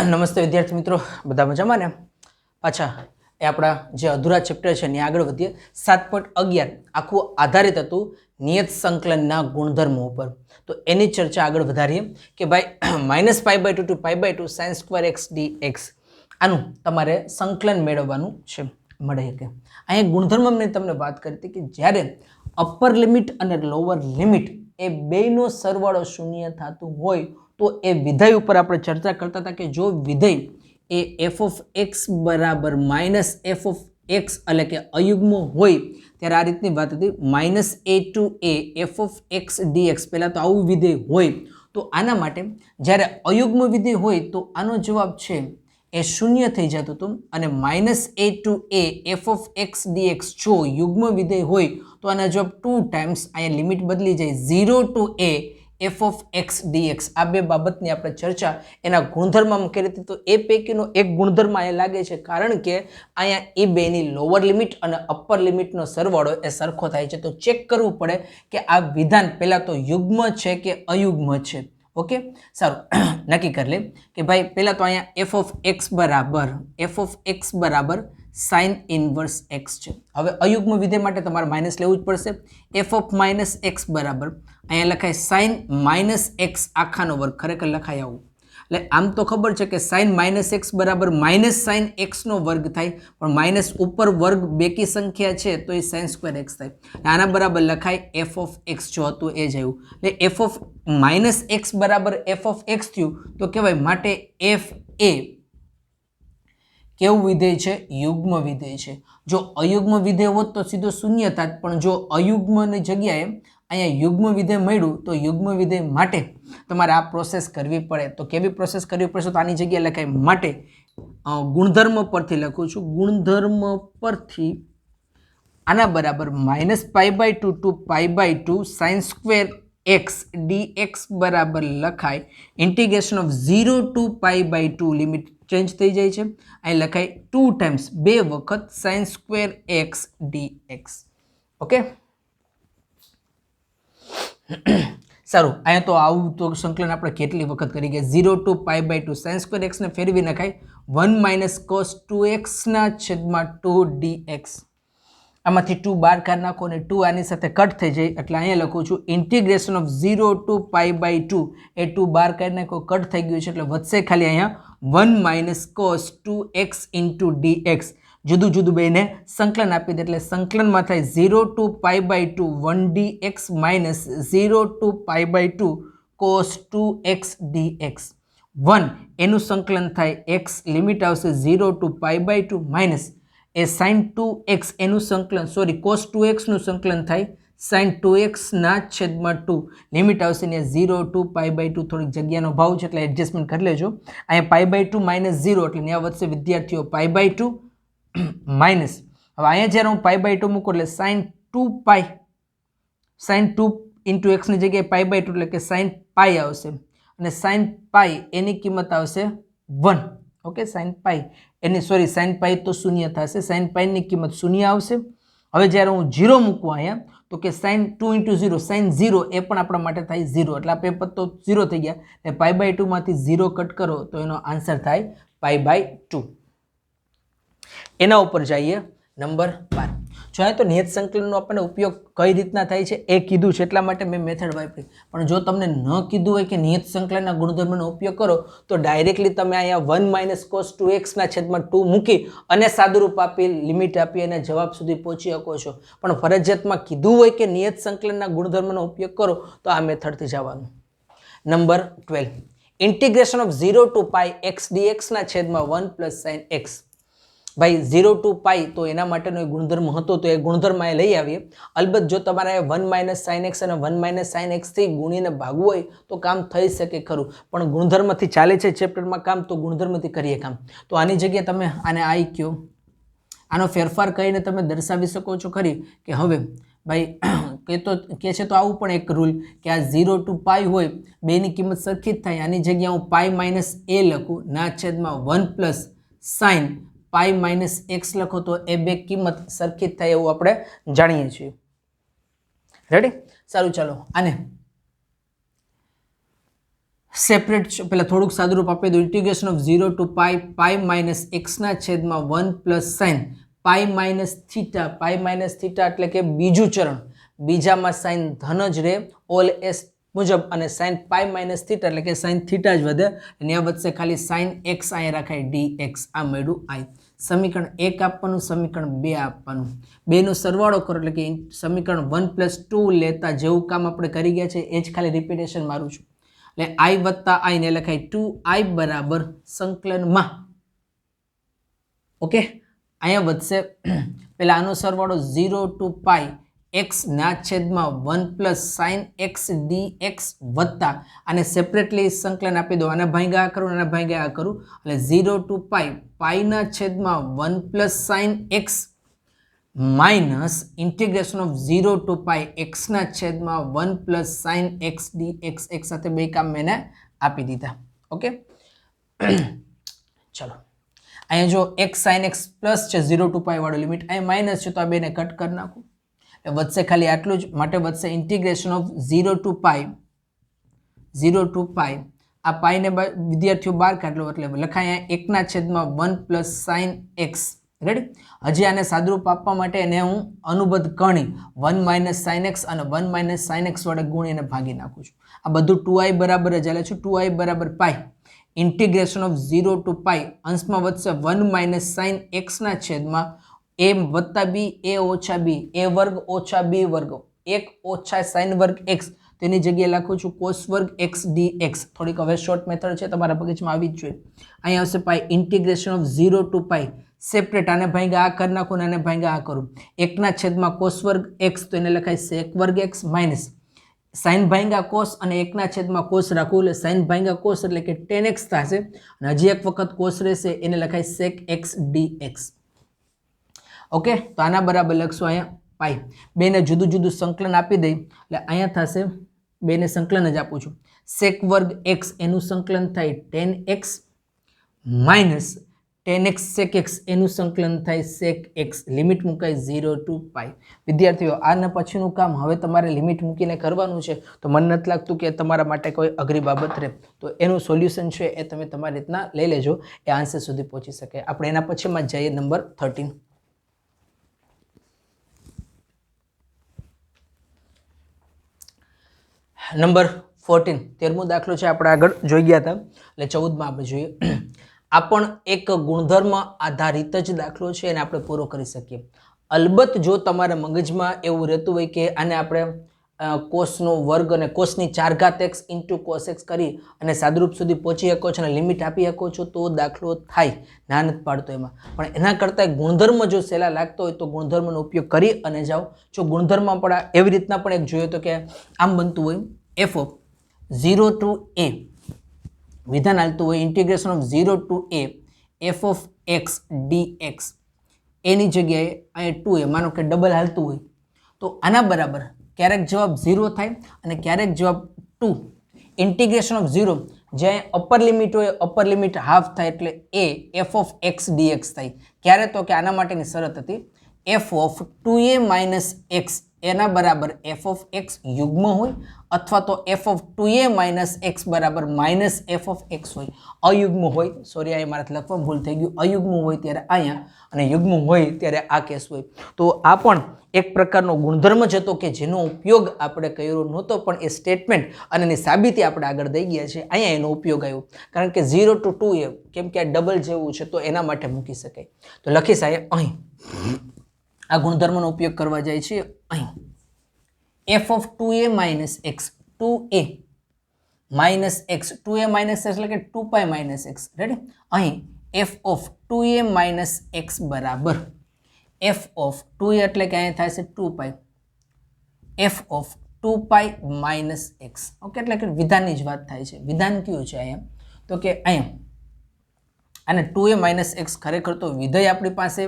નમસ્તે વિદ્યાર્થી મિત્રો, બધા મજામાં ને? પાછા એ આપણા જે અધૂરા ચેપ્ટર છે ને આગળ વધીએ. 7.11 આખું આધારિત હતું નિયત સંકલનના ગુણધર્મો ઉપર. તો એની ચર્ચા આગળ વધારીએ કે ભાઈ -π/2 to π/2 sin square x dx આનું તમારે સંકલન મેળવવાનું છે. મળે કે અહીંયા ગુણધર્મ મેં તમને વાત કરી હતી કે જ્યારે અપર લિમિટ અને લોઅર લિમિટ એ બેયનો સરવાળો શૂન્ય થતું હોય તો એ વિધેય ઉપર આપણે ચર્ચા કરતા હતા કે જો વિધેય એ f of x બરાબર -f of x એટલે કે અયુગ્મ હોય ત્યારે આ રીતની વાત હતી -a to a f of x dx. પહેલા તો આવું વિધેય હોય તો આના માટે જ્યારે અયુગ્મ વિધેય હોય તો આનો જવાબ છે એ શૂન્ય થઈ જતું હતું અને -a to a f of x dx જો યુગ્મ વિધેય હોય તો આના જવાબ 2 ટાઈમ્સ અહીંયા લિમિટ બદલી જાય 0 to a f of x dx. આ બે બાબતની આપણે ચર્ચા એના ગુણધર્મમાં કરી હતી. તો એ પૈકીનો એક ગુણધર્મ અહીંયા લાગે છે કારણ કે અહીંયા એ બેની લોઅર લિમિટ અને અપર લિમિટનો સરવાળો એ સરખો થાય છે. તો ચેક કરવું પડે કે આ વિધાન પહેલા તો યુગ્મ છે કે અયુગ્મ છે. ઓકે, સારું, નક્કી કરી લે કે ભાઈ પહેલા તો અહીંયા f of x બરાબર sin ઇન્વર્સ x છે. હવે અયુગ્મ વિધેય માટે તમારે માઇનસ લેવું જ પડશે. f of -x બરાબર અહીંયા લખાય sin -x આખાનો વર્ગ, ખરેખર લખાય આવું. એટલે આમ તો ખબર છે કે sin -x બરાબર -sin x નો વર્ગ થાય, પણ માઇનસ ઉપર વર્ગ બેકી સંખ્યા છે તો એ sin square x થાય. આના બરાબર લખાય f of x જો હતું એ જ આવ્યું. એટલે f of -x બરાબર f of x થયું તો કહેવાય માટે f એ કેવું વિધેય છે? યુગ્મ વિધેય છે. જો અયુગ્મ વિધેય હોત તો સીધો શૂન્ય થાત, પણ જો અયુગ્મની જગ્યાએ અહીંયા યુગ્મ વિધેય મળ્યું તો યુગ્મ વિધેય માટે તમારે આ પ્રોસેસ કરવી પડે. તો કેવી પ્રોસેસ કરવી પડશે? તો આની જગ્યાએ લખાય માટે ગુણધર્મ પરથી લખું છું. ગુણધર્મ પરથી આના બરાબર -π/2 to π/2 sin square x dx બરાબર લખાય integration of 0 to π/2 limit change થઈ જાય છે. અહીં લખાય 2 ટાઈમ્સ 2 વખત sin square x dx. Okay, સારું, અહીંયા તો આવું તો સંકલન આપણે કેટલી વખત કરી ગયા. 0 to π/2 sin square x ને ફેરવી નખાય 1 - cos 2x ના છેદમાં 2 dx. આમાંથી 2 બાર કાઢી નાખો અને 2 આની સાથે કટ થઈ જાય એટલે અહીંયા લખું છું ઇન્ટિગ્રેશન ઓફ 0 to π/2 એ 2 બાર કાઢી નાખો, કટ થઈ ગયું છે એટલે વધશે ખાલી અહીંયા 1 - cos 2x into dx. જુદું જુદું બેને સંકલન આપી દે એટલે સંકલનમાં થાય 0 to π/2 1 dx minus 0 to π/2 cos 2x dx. 1 એનું સંકલન થાય x, લિમિટ આવશે 0 to π/2 minus A sin 2x એનું સંકલન cos 2x નું સંકલન થાય sin 2x ના છેદમાં 2, લિમિટ આવશે ને 0 to π/2. થોડીક જગ્યાનો ભાવ છે એટલે એડજસ્ટમેન્ટ કરી લેજો. અહીંયા π/2 માઇનસ 0 એટલે ત્યાં વધશે વિદ્યાર્થીઓ π/2 માઇનસ. હવે અહીંયા જ્યારે હું π/2 મૂકું એટલે sin 2 into x ની જગ્યાએ π/2 એટલે કે sin π આવશે અને sin π એની કિંમત આવશે 1. ઓકે, sin π એની sin π તો શૂન્ય થશે, sin π ની કિંમત શૂન્ય આવશે. હવે જ્યારે હું 0 મૂકું અહીંયા તો કે sin 2 into 0 sin 0 એ પણ આપણા માટે થાય 0 એટલે આ પેપર તો 0 થઈ ગયા એટલે π/2 માંથી 0 કટ કરો તો એનો આન્સર થાય π/2. એના ઉપર જઈએ નંબર 12. જો આ તો નિયત સંકલનનો આપણને ઉપયોગ કઈ રીતના થાય છે એ કીધું છે એટલા માટે મેં મેથડ વાપરી. પણ જો તમને ન કીધું હોય કે નિયત સંકલનના ગુણધર્મનો ઉપયોગ કરો તો ડાયરેક્ટલી તમે અહીંયા 1 - cos 2x ના છેદમાં 2 મૂકી અને સાદુરૂપ આપી લિમિટ આપી અને જવાબ સુધી પહોંચી શકો છો. પણ ફરજિયાતમાં કીધું હોય કે નિયત સંકલનના ગુણધર્મનો ઉપયોગ કરો તો આ મેથડથી જવાનું. Number 12 integration of 0 to π x dx ના છેદમાં 1 + sin x. ભાઈ 0 to π તો એના માટેનો એક ગુણધર્મ હતો તો એ ગુણધર્મ એ લઈ આવીએ. અલબત્ત જો તમારે 1 - sin x અને 1 - sin x થી ગુણીને ભાગવું હોય તો કામ થઈ શકે ખરું, પણ ગુણધર્મથી ચાલે છે ચેપ્ટરમાં કામ તો ગુણધર્મથી કરીએ કામ. તો આની જગ્યાએ તમે આને આઈ કયો, આનો ફેરફાર કરીને તમે દર્શાવી શકો છો ખરી કે હવે ભાઈ કે છે તો આવું પણ એક રૂલ કે આ 0 to π હોય બેની કિંમત સરખી જ થાય. આની જગ્યાએ હું π - a લખું ના છેદમાં 1 + sin π - x લખો તો એ બે કિંમત સરખી જ થાય એવું આપણે જાણીએ છીએ. રેડી? સારું, ચાલો આને સેપરેટ પેલા થોડુંક સાદુરૂપ આપી દઉં. Integration of 0 to pi pi minus એક્સના છેદમાં 1 plus sine pi minus theta એટલે કે બીજું ચરણ, બીજામાં સાઇન ધન જ રહે ઓલ એસ મુજબ, અને સાઇન પાઈ માઇનસ થીટા એટલે કે સાઇન થીટા જ વધે, અને આ વધશે ખાલી સાઇન એક્સ અહીંયા રાખાય dx. આ મળ્યું આઈ. સમીકરણ 1 આપવાનું, સમીકરણ 2 આપવાનું, બેનો સરવાળો કરો એટલે કે સમીકરણ 1 પ્લસ 2 લેતા જેવું કામ આપણે કરી ગયા છે એ જ ખાલી રિપીટેશન મારું છું. એટલે i વત્તા i ને લખાય 2i બરાબર સંકલનમાં. ઓકે, અહીંયા વધશે પેલા આનો સરવાળો 0 ટુ પાઈ x ના છેદમાં 1 પ્લસ સાઇન એક્સ dx વત્તા આને સેપરેટલી સંકલન આપી દો, આના ભાગ્યા કરું, આના ભાગ્યા કરું, એટલે 0 ટુ પાઈ પાઈના છેદમાં 1 plus sine x minus integration of 0 to pi એક્સના છેદમાં 1 પ્લસ સાઇન એક્સ dx. એક સાથે બે કામ મેં આપી દીધા. ઓકે, ચલો અહીંયા જો x સાઇન એક્સ પ્લસ છે 0 ટુ પાઈ વાળો લિમિટ, અહીંયા માઇનસ છે તો આ બેને કટ કરી નાખું, વધશે ખાલી આટલું જ. માટે વધશે ઇન્ટિગ્રેશન ઓફ 0 ટુ પાઈ આ પાઈને વિદ્યાર્થીઓ બહાર કાઢલો એટલે લખાય 1 ના છેદમાં 1 પ્લસ સાઇન એક્સ. રેડી? હજી આને સાદુરૂપ આપવા માટે એને હું અનુબદ્ધ કરણી 1 માઇનસ સાઇન એક્સ અને 1 માઇનસ સાઇન એક્સ વડે ગુણી એને ભાગી નાખું છું. આ બધું 2i બરાબર જ ચાલે છે. 2i બરાબર પાઈ ઇન્ટિગ્રેશન ઓફ 0 ટુ પાઈ અંશમાં વધશે 1 માઇનસ સાઇન એક્સના છેદમાં a વત્તા b a ઓછા b a વર્ગ ઓછા b વર્ગ 1 ઓછા સાઇન વર્ગ x, તેની જગ્યાએ લખું છું કોસ વર્ગ x dx. થોડીક હવે શોર્ટ મેથડ છે, તમારા મગજમાં આવી જ જોઈએ. અહીંયા આવશે pi integration of 0 to pi separate, આને ભાગ્યા આ કરી નાખું ને આને ભાગ્યા આ કરું, 1 ના છેદમાં કોસ વર્ગ x તો એને લખાય sec વર્ગ x માઇનસ સાઇન ભાગ્યા કોસ અને 1 ના છેદમાં કોસ રાખવું એટલે સાઇન ભાગ્યા કોસ એટલે કે tan x થશે, અને હજી એક વખત કોસ રહેશે એને લખાય sec x dx. ઓકે, તો આના બરાબર લખશું અહીંયા પાઈ. બેને જુદું જુદું સંકલન આપી દઈ એટલે અહીંયા થશે, બેને સંકલન જ આપું છું, sec વર્ગ x એનું સંકલન થાય tan x minus tan x sec x એનું સંકલન થાય sec x. લિમિટ મુકાય 0 ટુ પાઈ. વિદ્યાર્થીઓ આના પછીનું કામ હવે તમારે લિમિટ મૂકીને કરવાનું છે, તો મને નથી લાગતું કે તમારા માટે કોઈ અઘરી બાબત રહે, તો એનું સોલ્યુશન છે એ તમે તમારી રીતના લઈ લેજો, એ આન્સર સુધી પહોંચી શકે. આપણે એના પછીમાં જઈએ નંબર 13. નંબર 14 13મો દાખલો છે, આપણે આગળ જોઈ ગયા હતા એટલે 14માં આપણે જોઈએ. આ પણ એક ગુણધર્મ આધારિત જ દાખલો છે અને આપણે પૂરો કરી શકીએ. અલબત્ત જો તમારા મગજમાં એવું રહેતું હોય કે આને આપણે કોસનો વર્ગ અને કોસની 4 ઘાત x ઇન્ટુ કોસ x કરી અને સાદુરૂપ સુધી પહોંચી શકો છો અને લિમિટ આપી શકો છો તો દાખલો થાય, ના નથી પાડતો એમાં. પણ એના કરતાં ગુણધર્મ જો સહેલા લાગતો હોય તો ગુણધર્મનો ઉપયોગ કરી અને જાઓ. જો ગુણધર્મ પણ એવી રીતના પણ એક જોયો તો કે આમ બનતું હોય f ઓફ 0 ટુ a વિધાન હાલતું હોય integration of 0 to a f of x dx, એની જગ્યાએ અહીંયા 2a માનો કે ડબલ હાલતું હોય તો આના બરાબર ક્યારેક જવાબ 0 થાય અને ક્યારેક જવાબ 2. ઇન્ટિગ્રેશન ઓફ 0 જ્યાં અપર લિમિટ હોય અપર લિમિટ હાફ થાય એટલે a f of x dx થાય. ક્યારે? તો કે આના માટેની શરત હતી f of 2a minus x એના બરાબર f ઓફ x યુગ્મ હોય અથવા તો f of 2a minus x બરાબર માઇનસ f ઓફ x હોય. અયુગ્મ હોય, સોરી અહીંયા મારાથી લખવા ભૂલ થઈ ગયું, અયુગ્મ હોય ત્યારે અહીંયા અને યુગ્મ હોય ત્યારે આ કેસ હોય. તો આ પણ એક પ્રકારનો ગુણધર્મ જ હતો કે જેનો ઉપયોગ આપણે કર્યો નહોતો, પણ એ સ્ટેટમેન્ટ અને એની સાબિતી આપણે આગળ દઈ ગયા છે. અહીંયા એનો ઉપયોગ આવ્યો કારણ કે 0 ટુ 2a કેમ કે આ ડબલ જેવું છે તો એના માટે મૂકી શકાય. તો લખીશ અહીં આ ગુણધર્મનો ઉપયોગ કરવા જાય છે અહીં f of 2a minus x 2a minus x 2a minus એટલે કે 2 પાઈ માઇનસ x. રેડી? અહીં f of 2a minus x બરાબર f ઓફ 2a એટલે કે અહીંયા થાય છે 2 પાઈ f of 2 pi minus x. Okay, એટલે કે વિધાનની જ વાત થાય છે. વિધાન કયું છે અહીંયા? તો કે અહીંયા અને 2a માઇનસ x ખરેખર તો વિધેય આપણી પાસે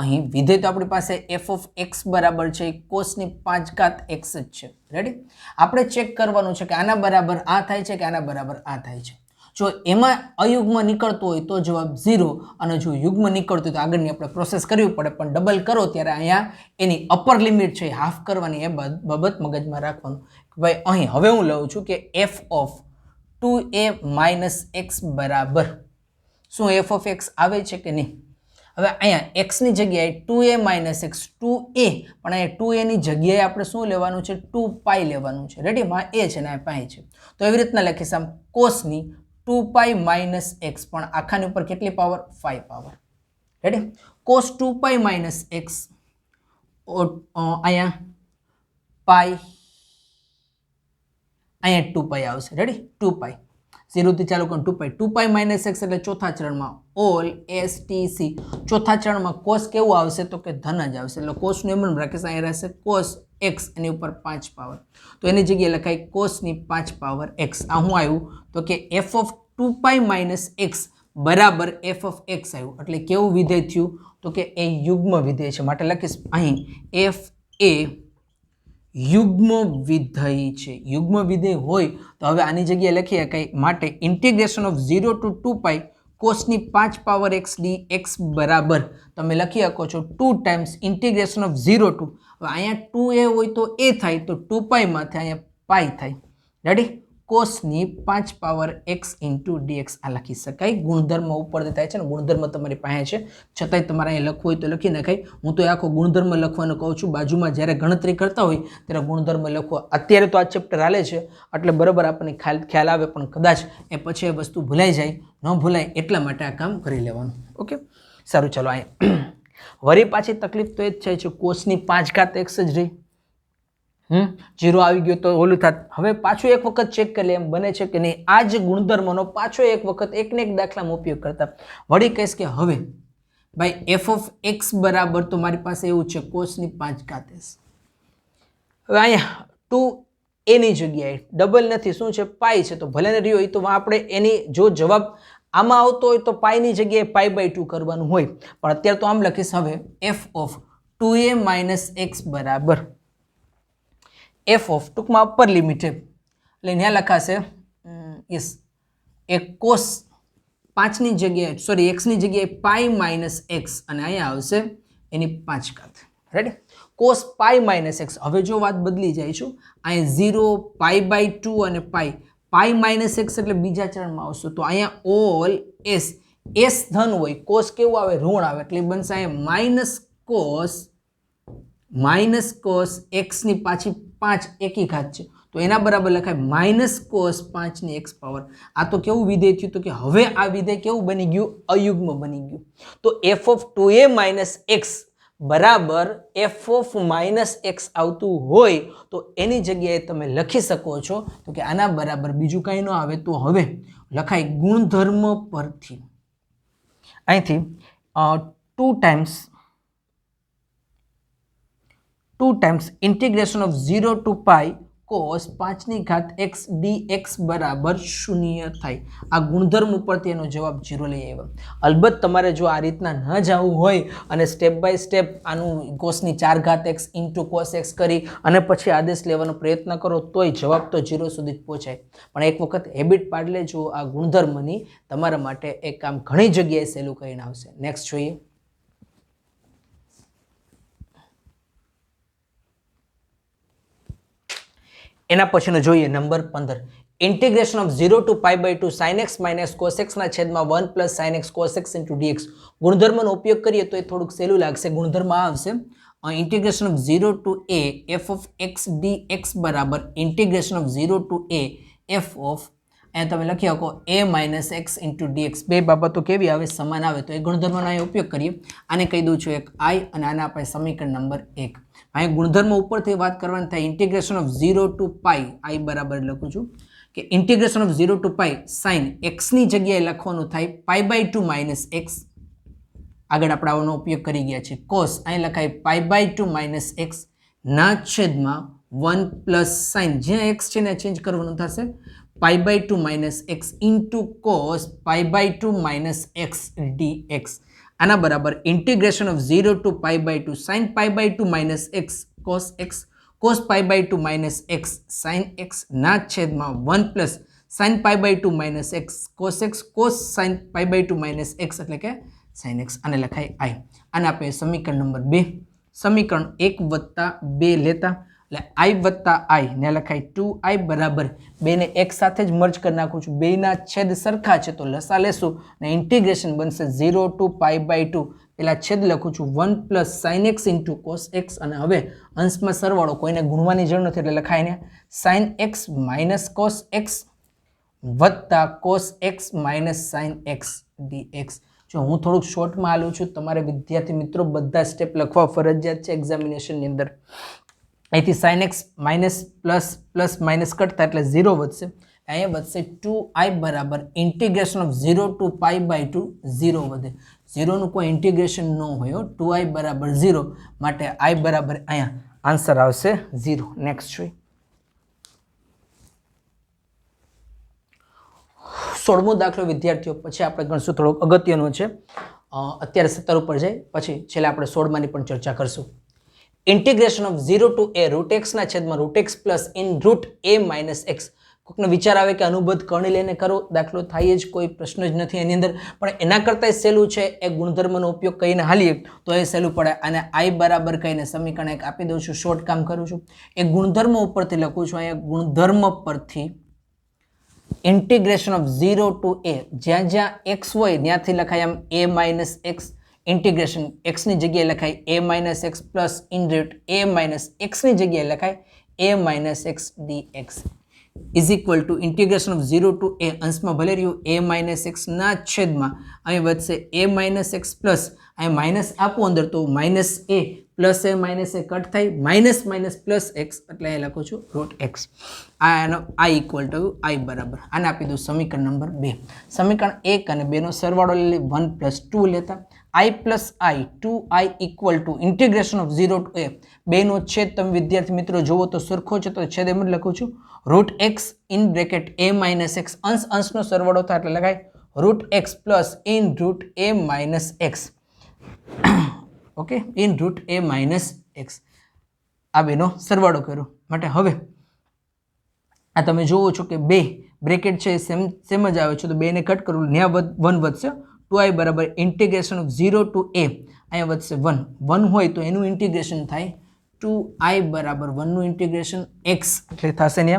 અહીં વિધેય તો આપણી પાસે f ઓફ x બરાબર છે કોસની 5 ઘાત x જ છે. રેડી? આપણે ચેક કરવાનું છે કે આના બરાબર આ થાય છે કે આના બરાબર આ થાય છે. જો એમાં અયુગ્મ નીકળતો હોય તો જવાબ 0 અને જો યુગ્મ નીકળતો હોય તો આગળની આપણે પ્રોસેસ કરવી પડે, પણ ડબલ કરો ત્યારે અહીંયા એની અપર લિમિટ છે હાફ કરવાની, એ બાબત મગજમાં રાખવાનું. ભાઈ અહીં હવે હું લઉં છું કે f of 2a minus x બરાબર શું એફ ઓફ એક્સ આવે છે કે નહીં? હવે અહીંયા એક્સની જગ્યાએ 2a માઇનસ એક્સ 2a પણ અહીંયા 2a ની જગ્યાએ આપણે શું લેવાનું છે? 2 પાઈ લેવાનું છે. રેડી? માં એ છે ને આ પાઈ છે. તો એવી રીતના લખીશ આમ કોસની 2 પાઈ માઇનસ એક્સ પણ આખાની ઉપર કેટલી power? 5 power. Ready? Cos 2 pi minus x અહીંયા પાઈ અહીંયા 2 પાઈ આવશે. રેડી? 2 પાઈ 0 થી ચાલુ કરો 2 પાઈ 2 પાઈ માઇનસ એક્સ એટલે ચોથા ચરણમાં ઓલ એસ ટી સી ચોથા ચરણમાં કોસ કેવું આવશે? તો કે ધન જ આવશે. એટલે કોસનું એમ રાખીશ અહીંયા રહેશે કોસ એક્સ એની ઉપર 5 પાવર. તો એની જગ્યાએ લખાય કોસની 5 પાવર એક્સ. આ શું આવ્યું? તો કે F of 2 pi minus x બરાબર એફ ઓફ એક્સ આવ્યું. એટલે કેવું વિધેય થયું? તો કે એ યુગ્મ વિધેય છે. માટે લખીશ અહીં એફ એ યુગ્મ વિધેય છે. યુગ્મ વિધેય હોય તો હવે આની જગ્યાએ લખીએ કઈ માટે ઇન્ટિગ્રેશન ઓફ 0 to 2 પાઈ કોસની 5 પાવર એક્સ ડી એક્સ બરાબર તમે લખી શકો છો 2 ટાઈમ્સ ઇન્ટિગ્રેશન ઓફ 0 ટુ હવે અહીંયા 2a હોય તો a થાય તો 2 પાઈમાંથી અહીંયા પાઈ થાય. રેડી? કોસની 5 પાવર એક્સ ઇન્ટુ ડીએક્સ આ લખી શકાય. ગુણધર્મ ઉપર થાય છે ને ગુણધર્મ તમારી પાસે છે છતાંય તમારે અહીંયા લખવું હોય તો લખી નખાય. હું તો આખો ગુણધર્મ લખવાનું કહું છું. બાજુમાં જ્યારે ગણતરી કરતા હોય ત્યારે ગુણધર્મ લખવો. અત્યારે તો આ ચેપ્ટર હાલે છે એટલે બરાબર આપણને ખ્યાલ આવે પણ કદાચ એ પછી એ વસ્તુ ભૂલાઈ જાય ન ભૂલાય એટલા માટે આ કામ કરી લેવાનું. ઓકે સારું ચાલો અહીંયા વળી પાછી તકલીફ તો એ જ થાય છે કોસની 5 ઘાત એક્સ જ રહી 0 આવી ગયો તો ઓલું થાત. હવે પાછું એક વખત ચેક કરી લે એમ બને છે કે નહીં. આ જ ગુણધર્મનો પાછો એક વખત એકને એક દાખલામાં ઉપયોગ કરતા વળી કહીશ કે હવે ભાઈ એફ ઓફ એક્સ બરાબર તો મારી પાસે એવું છે કોસની 5 ઘાત એક્સ. હવે અહીંયા 2 એની જગ્યાએ ડબલ નથી શું છે પાઈ છે તો ભલે ને રહ્યો તો આપણે એની જો જવાબ આમાં આવતો હોય તો પાઈની જગ્યાએ π/2 કરવાનું હોય પણ અત્યારે તો આમ લખીશ હવે F of 2a minus x બરાબર એફ ઓફ ટૂંકમાં અપર લિમિટ એટલે ત્યાં લખાશે યસ એ કોસ 5 ની જગ્યાએ સોરી એક્સની જગ્યાએ પાઈ માઇનસ એક્સ અને અહીંયા આવશે એની 5 ઘાત. Ready? Cos pi minus x. હવે જો વાત બદલી જાય છું અહીંયા 0 π/2 અને પાઈ માઇનસ એક્સ એટલે બીજા ચરણમાં આવશે તો અહીંયા ઓલ એસ ધન હોય કોસ કેવું આવે? ઋણ આવે એટલે બનશે અહીંયા માઇનસ કોસ એક્સની પાછી 5 એકી ઘાત છે તો એના બરાબર લખાય માઇનસ કોસ 5 ની એક્સ પાવર. આ તો કેવું વિધેય થયું તો કે હવે આ વિધેય કેવું બની ગયું? અયુગ્મ બની ગયું. તો F of 2a minus x બરાબર એફ ઓફ માઇનસ એક્સ આવતું હોય તો એની જગ્યાએ તમે લખી શકો છો તો કે આના બરાબર બીજું કાંઈ ન આવે તો હવે લખાય ગુણધર્મ પરથી અહીંથી 2 times integration of 0 to pi cos 5 ની ઘાત એક્સ ડીએક્સ બરાબર 0 થાય. આ ગુણધર્મ ઉપરથી એનો જવાબ 0 લઈ આવ્યો. અલબત્ત તમારે જો આ રીતના ન જવું હોય અને સ્ટેપ બાય સ્ટેપ આનું કોસની 4 ઘાત એક્સ ઇન્ટુ કોસ એક્સ કરી અને પછી આદેશ લેવાનો પ્રયત્ન કરો તોય જવાબ તો 0 સુધી જ પહોંચાય. પણ એક વખત હેબિટ પાડી લેજો આ ગુણધર્મની તમારા માટે એક કામ ઘણી જગ્યાએ સહેલું કરીને આવશે. નેક્સ્ટ જોઈએ. એના પછીનો જોઈએ number 15 integration of 0 to π/2 sin x minus cos x ના છેદમાં 1 plus sin x cos x into dx. ગુણધર્મનો ઉપયોગ કરીએ તો એ થોડુંક સહેલું લાગશે. ગુણધર્મ આવશે integration of 0 to a f of x dx બરાબર integration of 0 to a f of અહીંયા તમે લખી શકો a minus x into dx. બે બાબતો કેવી આવે? સમાન આવે તો એ ગુણધર્મનો અહીંયા ઉપયોગ કરીએ. આને કહી દઉં છું એક i અને આને આપણે સમીકરણ નંબર 1. અહીં ગુણધર્મ ઉપરથી વાત કરવાની થાય integration of 0 to pi i બરાબર લખું છું કે integration of 0 to pi sine એક્સની જગ્યાએ લખવાનું થાય π/2 માઇનસ એક્સ. આગળ આપણે આનો ઉપયોગ કરી ગયા છે. કોસ અહીં લખાય π/2 માઇનસ એક્સ ના છેદમાં 1 પ્લસ સાઇન જ્યાં એક્સ છે ને ચેન્જ કરવાનું થશે π/2 minus x into cos π/2 minus x dx. આના બરાબર integration of 0 to π/2 sin π/2 minus x cos x cos π/2 minus x sin x ના છેદમાં 1 plus sin π/2 minus x cos sin π/2 minus x એટલે કે sin x. આને લખાય i. આને આપણે સમીકરણ નંબર 2 સમીકરણ 1 વત્તા 2 લેતા એટલે i વત્તા i ને લખાય 2i બરાબર બેને એક સાથે જ મર્જ કરી નાખું છું. બેના છેદ સરખા છે તો લસા લેશું ને ઇન્ટિગ્રેશન બનશે 0 to π/2. પેલા છેદ લખું છું 1 plus sin x into cos x. અને હવે અંશમાં સરવાળો, કોઈને ગુણવાની જરૂર નથી એટલે લખાય ને sin x minus cos x વત્તા cos x minus sin x dx. જો હું થોડુંક શોર્ટમાં આલું છું, તમારે વિદ્યાર્થી મિત્રો બધા સ્ટેપ લખવા ફરજિયાત છે એક્ઝામિનેશનની અંદર. અહીંથી sin x minus plus minus કરતા એટલે 0 વધશે. અહીંયા વધશે 2i બરાબર ઇન્ટિગ્રેશન ઓફ 0 to π/2 0 વધે. 0 નું કોઈ ઇન્ટિગ્રેશન ન હોય, 2i બરાબર 0 માટે i બરાબર અહીંયા આન્સર આવશે 0. નેક્સ્ટ જોઈએ 16મો દાખલો વિદ્યાર્થીઓ. પછી આપણે ગણશું, થોડોક અગત્યનો છે. અત્યારે 17 ઉપર જાય પછી છેલ્લે આપણે 16માની પણ ચર્ચા કરશું. Integration of 0 to a root x ના છેદમાં root x plus in root a minus x. કોઈકનો વિચાર આવે કે અનુબદ્ધ કર્ણ લઈને કરો, દાખલો થાય જ, કોઈ પ્રશ્ન જ નથી એની અંદર. પણ એના કરતાં સહેલું છે એ ગુણધર્મનો ઉપયોગ કરીને હાલીએ તો એ સહેલું પડે. અને i બરાબર કહીને સમીકરણ એક આપી દઉં છું, શોર્ટ કામ કરું છું. એ ગુણધર્મ ઉપરથી લખું છું. અહીંયા ગુણધર્મ પરથી ઇન્ટિગ્રેશન ઓફ 0 to a, જ્યાં જ્યાં x હોય ત્યાંથી લખાય આમ a minus x. Integration x ની જગ્યાએ લખાય a minus x plus in root a minus x ની જગ્યાએ લખાય a minus x dx is equal to integration of 0 to a, અંશમાં ભલે રહ્યું a માઇનસ x ના છેદમાં અહીં વધશે a માઇનસ x પ્લસ, અહીં માઇનસ આપો અંદર તો minus a plus A minus A cut થાય, માઇનસ માઇનસ પ્લસ એક્સ એટલે અહીં લખું છું રૂટ એક્સ. આ એનો i ઇક્વલ ટુ i બરાબર. આને આપી દઉં સમીકરણ નંબર 2. સમીકરણ 1 અને 2 નો સરવાળો લઈ 1 પ્લસ 2 લેતા i plus i 2i equal to integration of 0 to a. બેનો છેદ તમે વિદ્યાર્થી મિત્રો જુઓ તો સરખો છે તો છેદ એમ જ લખું છું root x in bracket a minus x. અંશનો સરવાળો થાય એટલે લખાય root x plus in root a minus x. Okay, in root a minus x. આ બેનો સરવાળો કર્યો માટે હવે આ તમે જુઓ છો કે બે બ્રેકેટ છે સેમ જ આવે છે તો બેને કટ કરું, ત્યાં 1 વધશે. 2i બરાબર ઇન્ટિગ્રેશન ઓફ 0 to a, અહીંયા વધશે 1 હોય તો એનું ઇન્ટિગ્રેશન થાય 2i બરાબર 1 નું ઇન્ટિગ્રેશન x એટલે થશે ને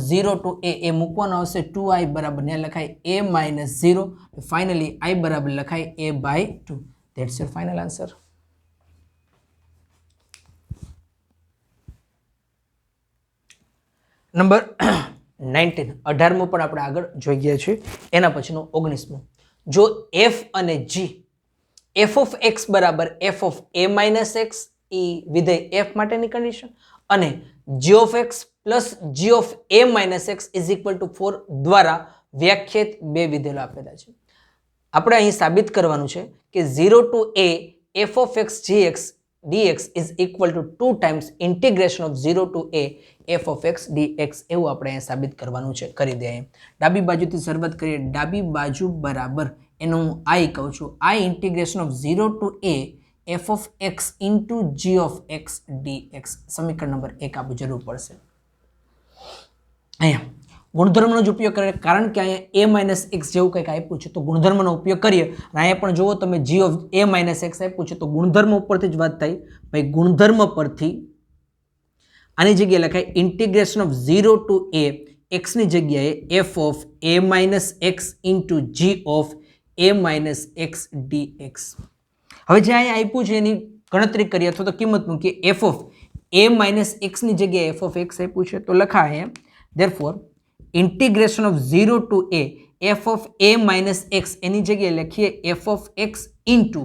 0 to a એ મૂકવાનો આવશે 2i બરાબર ત્યાં લખાય a માઇનસ 0. ફાઇનલી i બરાબર લખાય a/2. That's your final answer. Number 19 18મો પણ આપણે આગળ જોઈ ગયા છીએ. એના પછીનો 19મો. જો f અને g f ઓફ x બરાબર f of a minus x એ વિધેય f માટેની કન્ડિશન અને g of x plus g of a minus x is equal to 4 દ્વારા વ્યાખ્યાયિત બે વિધેયો આપેલા છે. આપણે અહીં સાબિત કરવાનું છે કે 0 to a f of x gx dx is equal to 2 times integration of 0 to a f of x dx. એવું આપણે અહીં સાબિત કરવાનું છે. કરી દે. ડાબી બાજુથી શરૂઆત કરીએ. ડાબી બાજુ બરાબર એનો હું i કહું છું. i integration of 0 to a f of x into g of x dx. સમીકરણ નંબર 1 આપવું જરૂર પડશે. અહીંયા ગુણધર્મનો જ ઉપયોગ કરે કારણ કે અહીંયા a માઇનસ એક્સ જેવું કંઈક આપ્યું છે તો ગુણધર્મનો ઉપયોગ કરીએ. અહીંયા પણ જુઓ તમે g of a minus x આપ્યું છે તો ગુણધર્મ ઉપરથી જ વાત થાય. ભાઈ ગુણધર્મ પરથી આની જગ્યાએ લખાય integration of 0 to a x ની જગ્યાએ f of a minus x into g of a minus x dx. હવે જે અહીંયા આપ્યું છે એની ગણતરી કરીએ અથવા તો કિંમત મૂકીએ. f of a minus x ની જગ્યાએ f ઓફ x આપ્યું છે તો લખાય therefore integration of 0 to a f of a minus x એની જગ્યાએ લખીએ f of x into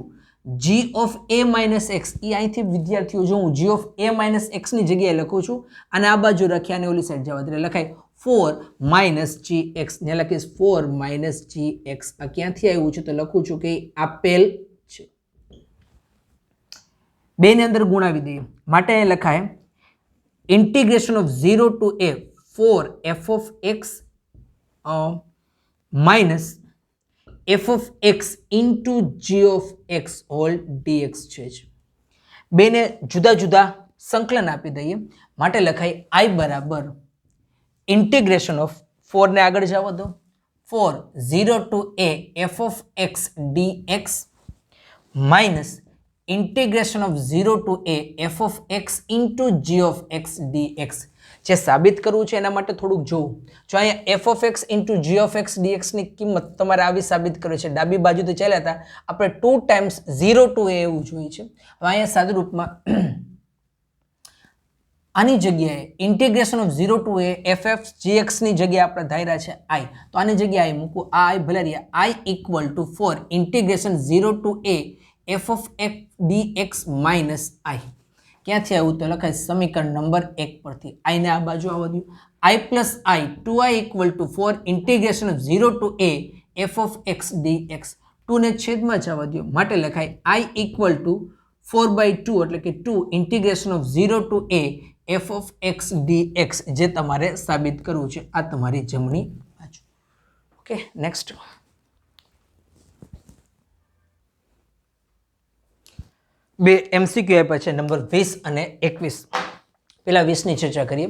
g of a minus x. એ અહીંથી વિદ્યાર્થીઓ જો હું g of a minus x ની જગ્યાએ લખું છું અને આ બાજુ લખ્યા અને ઓલી સાઈડ જવા એટલે લખાય 4 minus gx. ને લખીશ 4 minus gx. આ ક્યાંથી આવ્યું છે તો લખું છું કે આપેલ છે. બે ને અંદર ગુણાવી દઈએ માટે લખાય integration of 0 to a 4 f of x minus f of x into g of x whole dx છે. બેને જુદા જુદા સંકલન આપી દઈએ માટે લખાય i બરાબર ઇન્ટિગ્રેશન ઓફ 4 ને આગળ જવા દો 4 0 to a f of x dx minus integration of 0 to a f of x into g of x dx. જે સાબિત કરવું છે એના માટે થોડુંક જોવું. જો અહીંયા f of x into g of x dx ની કિંમત તમારે આવી સાબિત કરવી છે. ડાબી બાજુથી ચાલ્યા હતા આપણે 2 ટાઈમ્સ 0 ટુ a એવું જોઈએ છે. હવે અહીંયા સાદું રૂપમાં આની જગ્યાએ integration of 0 to a f gx ની જગ્યાએ આપણે ધાર્યા છે i. તો આની જગ્યાએ મૂકું આ i ભલે રહ્યા i equal to 4 integration 0 to a f of x dx minus i. ક્યાંથી આવ્યું તો લખાય સમીકરણ નંબર 1 પરથી. i ને આ બાજુ આવવા દઉં. i plus i 2i equal to 4 integration of 0 to a f of x dx. 2 ને છેદમાં જવા દો માટે લખાય i ઇક્વલ ટુ 4/2 એટલે કે 2 integration of 0 to a f of x dx જે તમારે સાબિત કરવું છે. આ તમારી જમણી બાજુ. Okay, next. બે MCQ આપ્યા છે નંબર 20 અને 21. પેલા 20 ની ચર્ચા કરીએ.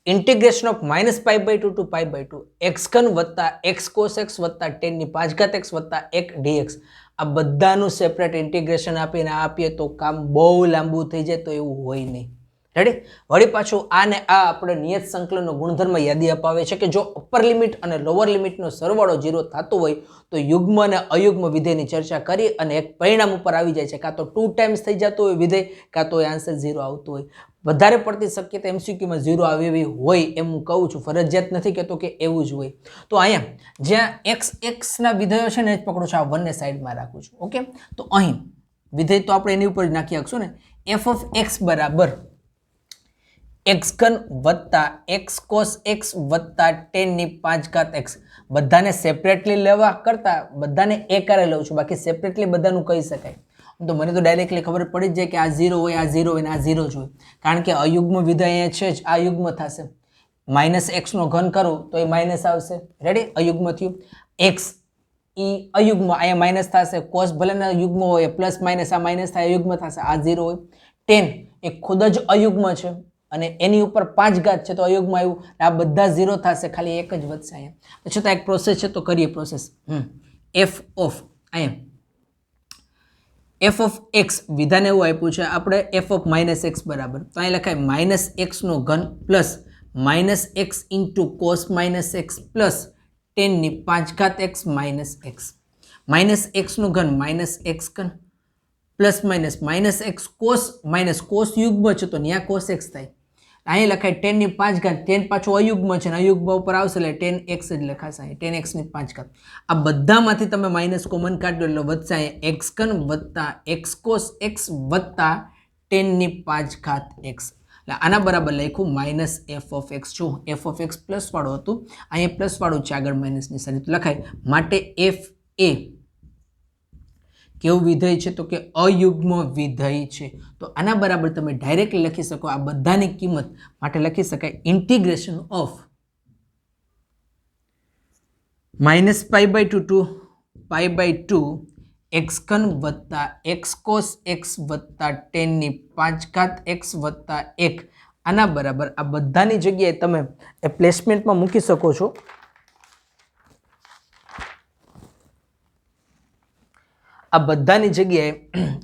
ઇન્ટિગ્રેશન ઓફ -π/2 ટુ π/2 x ઘન વત્તા x cos x વત્તા tan ની 5 x વત્તા 1 dx. આ બધાનું સેપરેટ ઇન્ટિગ્રેશન આપીને આપીએ તો કામ બહુ લાંબુ થઈ જાય, તો એવું હોય નહીં. રેડી? વળી પાછું આ ને આ આપણે નિયત સંકલનનો ગુણધર્મ યાદી અપાવે છે કે જો અપર લિમિટ અને લોઅર લિમિટનો સરવાળો 0 થતો હોય તો યુગ્મ અને અયુગ્મ વિધેયની ચર્ચા કરી અને એક પરિણામ ઉપર આવી જાય છે. કાં તો 2 ટાઈમ્સ થઈ જતો હોય વિધેય, કાં તો આન્સર 0 આવતો હોય. વધારે પડતી શક્યતા MCQમાં 0 આવે એવી હોય એમ હું કહું છું, ફરજિયાત નથી કહેતો કે એવું જ હોય. તો અહીંયા જ્યાં x ના વિધેયો છે ને જ પકડો છો, આ 1 ને સાઈડમાં રાખું છું. ઓકે, તો અહીં વિધેય તો આપણે એની ઉપર જ નાખી શકશું ને. f of x બરાબર x ઘન વત્તા x cos x વત્તા tan ની 5 x. બધાને સેપરેટલી લેવા કરતા બધાને એકારે લઉં છું, બાકી સેપરેટલી બધાનું કહી શકાય. તો મને તો ડાયરેક્ટલી ખબર પડી જ જાય કે આ 0 હોય, આ 0 હોય ને આ 0 જ હોય, કારણ કે અયુગ્મ વિધેય અહીંયા છે જ. આ યુગ્મ થશે. -x નો ઘન કરું તો એ માઇનસ આવશે. રેડી? અયુગ્મ થયું. x ઈ અયુગ્મ, અહીંયા માઇનસ થશે. cos ભલે ને યુગ્મ હોય, પ્લસ માઇનસ આ માઇનસ થાય, અયુગ્મ થશે. આ 0 હોય. tan એ ખુદ જ અયુગ્મ છે અને એની ઉપર 5 છે તો અયુગ્મ આવ્યું. આ બધા 0 થશે, ખાલી એક જ વધશે અહીંયા. પછી તો એક પ્રોસેસ છે તો કરીએ પ્રોસેસ. f of અહીંયા f of x વિધાન એવું આપ્યું છે આપણે f of -x બરાબર. તો અહીં લખાય -x નો ઘન plus -x into cos -x plus tan ની 5 x માઇનસ x. -x નું ઘન -x ઘન પ્લસ માઇનસ -x cos યુગ્મ છે તો ત્યાં cos x થાય. અહીં લખાય tan ની 5 tan પાછું અયુગ્મ છે ને અયુગ્મ ઉપર આવશે એટલે tan x જ લખાશે. અહીં tan x ની 5. આ બધામાંથી તમે માઇનસ કોમન કાઢો એટલે વધશે અહીંયા x ઘન વત્તા x cos x વત્તા tan ની 5 x. એટલે આના બરાબર લખ્યું -f of x. જો f of x પ્લસ વાળું હતું, અહીંયા પ્લસ વાળું છે, આગળ માઇનસ નિશાની તો લખાય. માટે f એ કેવું વિધેય છે તો કે અયુગ્મ વિધેય છે. તો આના બરાબર તમે ડાયરેક્ટલી લખી શકો આ બધાની કિંમત. માટે લખી શકાય ઇન્ટિગ્રેશન ઓફ -π/2 ટુ π/2 x ઘન વત્તા x cos x વત્તા tan ની 5 x વત્તા 1. આના બરાબર આ બધાની જગ્યાએ તમે એ પ્લેસમેન્ટમાં મૂકી શકો છો. આ બધાની જગ્યાએ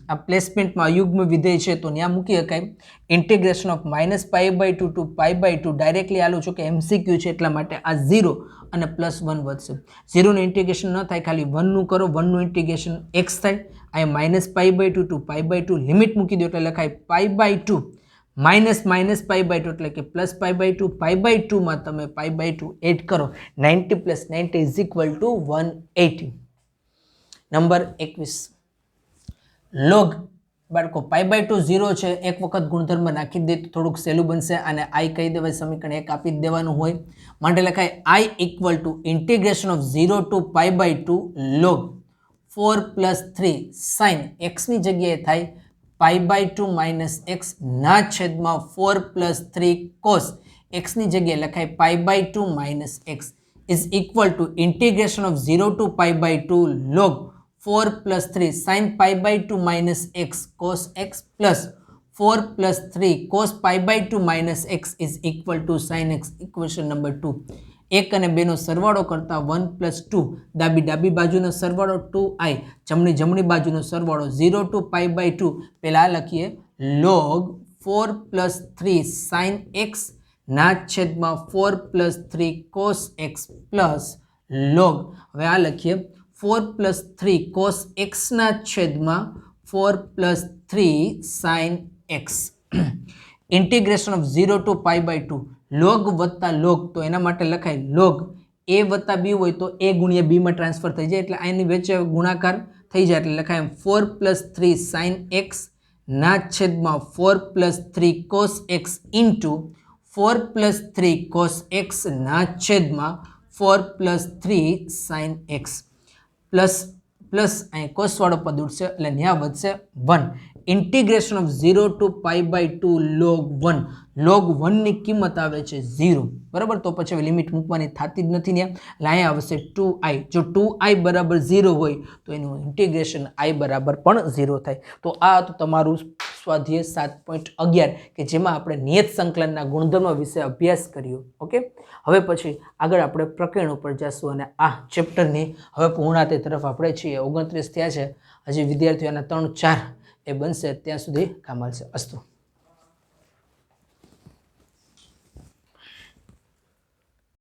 આ પ્લેસમેન્ટમાં અયુગ્મ વિધેય છે તો ત્યાં મૂકી શકાય. ઇન્ટિગ્રેશન ઓફ -π/2 ટુ π/2 ડાયરેક્ટલી આલું છું કે MCQ છે એટલા માટે આ 0 અને +1 વધશે. 0 નું ઇન્ટિગ્રેશન ન થાય, ખાલી 1 નું કરો. 1 નું ઇન્ટિગ્રેશન x થાય. અહીંયા -π/2 ટુ π/2 લિમિટ મૂકી દો એટલે લખાય π/2 -π/2 એટલે કે +π/2. π/2 માં તમે π/2 એડ કરો. 90 + 90 = 180. નંબર 21. લોગ બાળકો π/2 0 છે. એક વખત ગુણધર્મ નાખી દે તો થોડુંક સહેલું બનશે અને i કહી દેવાય, સમીકરણ 1 આપી જ દેવાનું હોય. માટે લખાય i equal to integration of 0 to π/2 log 4 + 3 sin x ની જગ્યાએ થાય π/2 માઇનસ x ના છેદમાં 4 + 3 cos x ની જગ્યાએ લખાય π/2 minus x is equal to integration of 0 to π/2 log 4 + 3 sin π/2 minus x cos x plus 4 + 3 cos π/2 minus x is equal to sin x. Equation number 2. 1 અને 2 નો સરવાળો કરતા 1 + 2 ડાબી બાજુનો સરવાળો 2i જમણી બાજુનો સરવાળો 0 to π/2 પહેલાં લખીએ log 4 + 3 sin x ના છેદમાં 4 + 3 cos x પ્લસ log હવે આ લખીએ 4 + 3 cos x ના છેદમાં 4 + 3 sin x integration of 0 to π/2 log વત્તા log તો એના માટે લખાય log a વત્તા b હોય તો a ગુણ્યા b માં ટ્રાન્સફર થઈ જાય એટલે આની વચ્ચે ગુણાકાર થઈ જાય એટલે લખાય 4 + 3 sin x ના છેદમાં 4 + 3 cos x into 4 + 3 cos x ના છેદમાં 4 + 3 sin x પ્લસ અહીં કોસ વાળો પદ ઉડશે એટલે ત્યાં વધશે 1 ઇન્ટિગ્રેશન ઓફ 0 to π/2 log 1 ની કિંમત આવે છે 0 બરાબર તો પછી લિમિટ મૂકવાની થતી જ નથી ને એટલે અહીંયા આવશે 2i જો 2i બરાબર 0 હોય તો એનું ઇન્ટિગ્રેશન i બરાબર પણ 0 થાય તો આ હતું તમારું સ્વાધ્યાય 7.11 કે જેમાં આપણે નિયત સંકલનના ગુણધર્મો વિશે અભ્યાસ કર્યો ઓકે હવે પછી આગળ આપણે પ્રકરણ ઉપર જઈશું અને આ ચેપ્ટરની હવે પૂર્ણાંત તરફ આપણે છીએ 29 થયા છે હજી વિદ્યાર્થીઓના 3-4 એ બનશે ત્યાં સુધી કામ આવશે અસ્તુ